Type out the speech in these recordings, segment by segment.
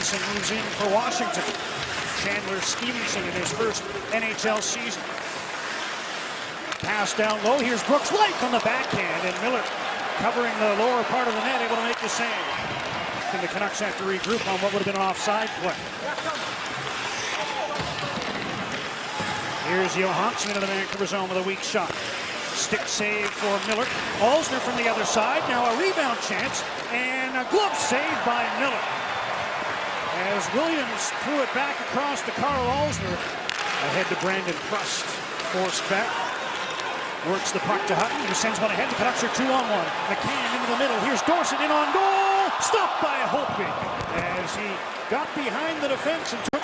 Stevenson moves in for Washington. Chandler Stevenson in his first NHL season. Pass down low. Here's Brooks White on the backhand, and Miller covering the lower part of the net, able to make the save. And the Canucks have to regroup on what would have been an offside play. Here's Johansson into the Vancouver zone with a weak shot. Stick save for Miller. Alzner from the other side. Now a rebound chance, and a glove save by Miller. As Williams threw it back across to Carl Alzner. Ahead to Brandon Prust. Forced back. Works the puck to Hutton, who sends one ahead. The Canucks are 2-on-1. McCann into the middle. Here's Dorsett in on goal. Stopped by Holtby as he got behind the defense and took.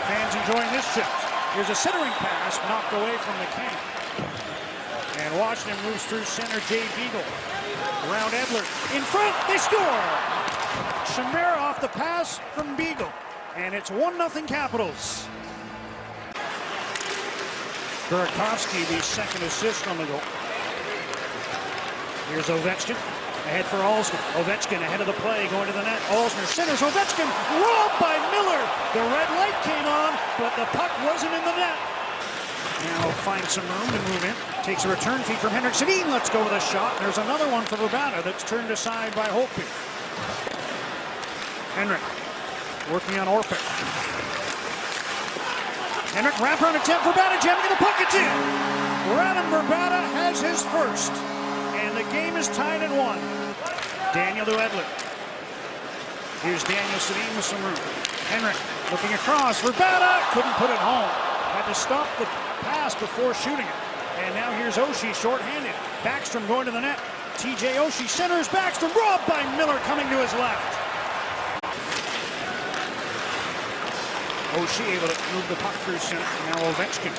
Fans enjoying this shift. Here's a centering pass knocked away from McCann. And Washington moves through center. Jay Beagle around Edler. In front, they score. Chimera off the pass from Beagle. And it's 1-0 Capitals. Burakovsky, the second assist on the goal. Here's Ovechkin, ahead for Alzner. Ovechkin ahead of the play, going to the net. Alzner centers, Ovechkin, robbed by Miller. The red light came on, but the puck wasn't in the net. Now finds some room to move in. Takes a return feed from Henrik Sedin. Let's go with a shot. There's another one for Vrbata that's turned aside by Holtby. Henrik working on Orpik. Henrik, wraparound attempt, Vrbata jamming the puck, it's in. Radim Vrbata has his first, and the game is tied at 1. Daniel to Edler. Here's Daniel Sedin with some room. Henrik looking across, Vrbata couldn't put it home. Had to stop the pass before shooting it. And now here's Oshie shorthanded. Backstrom going to the net. TJ Oshie centers, Backstrom robbed by Miller coming to his left. Oshie able to move the puck through center. Now Ovechkin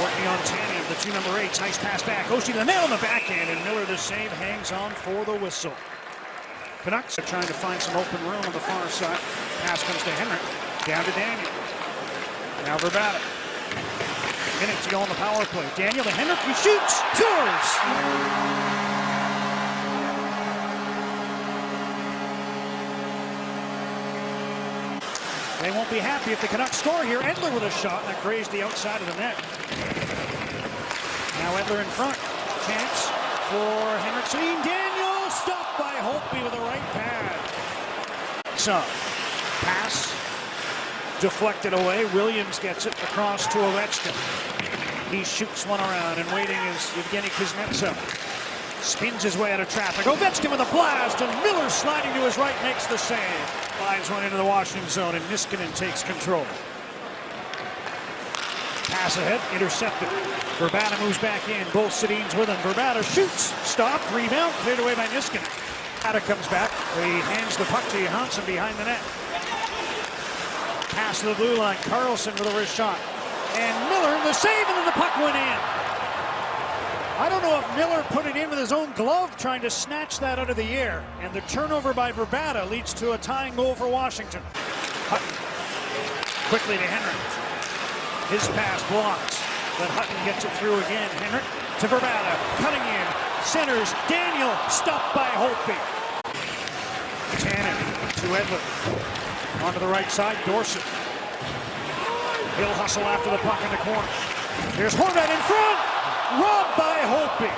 working on Tanev, the 2 number 8. Nice pass back. Oshie the nail on the backhand, and Miller the save hangs on for the whistle. Canucks are trying to find some open room on the far side. Pass comes to Henrik. Down to Daniel. Now Vrbata. Minute to go on the power play. Daniel to Henrik. He shoots. Tours. They won't be happy if the Canucks score here. Edler with a shot that grazed the outside of the net. Now Edler in front. Chance for Henrik Sedin. Daniel stopped by Holtby with a right pad. So, pass deflected away. Williams gets it across to Ovechkin. He shoots one around, and waiting is Evgeny Kuznetsov. Spins his way out of traffic. Ovechkin with a blast, and Miller sliding to his right makes the save. Flies one into the Washington zone, and Niskanen takes control. Pass ahead, intercepted. Vrbata moves back in. Both Sedins with him. Vrbata shoots, stopped, rebound, cleared away by Niskanen. Vrbata comes back. He hands the puck to Johansson behind the net. Pass to the blue line. Carlson with a wrist shot. And Miller, the save, and then the puck went in. I don't know if Miller put it in with his own glove, trying to snatch that out of the air. And the turnover by Vrbata leads to a tying goal for Washington. Hutton quickly to Henrik. His pass blocks, but Hutton gets it through again. Henrik to Vrbata, cutting in, centers, Daniel, stopped by Holtby. Tanev to Edler. Onto the right side, Dorsett. He'll hustle after the puck in the corner. Here's Horvat in front. Robbed by Holtby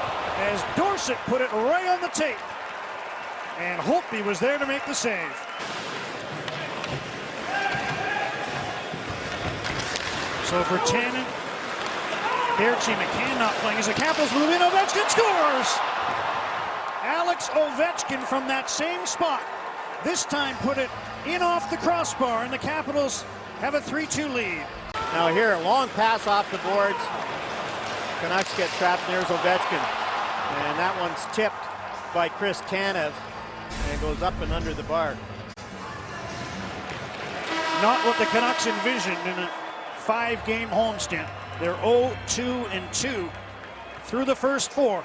as Dorsett put it right on the tape. And Holtby was there to make the save. So for Tannen, Berchi, McCann not playing as the Capitals move in. Ovechkin scores! Alex Ovechkin from that same spot. This time put it in off the crossbar, and the Capitals have a 3-2 lead. Now here, a long pass off the boards. Canucks get trapped, and there's Ovechkin. And that one's tipped by Chris Tanev and goes up and under the bar. Not what the Canucks envisioned in a 5-game homestand. They're 0-2-2 through the first 4.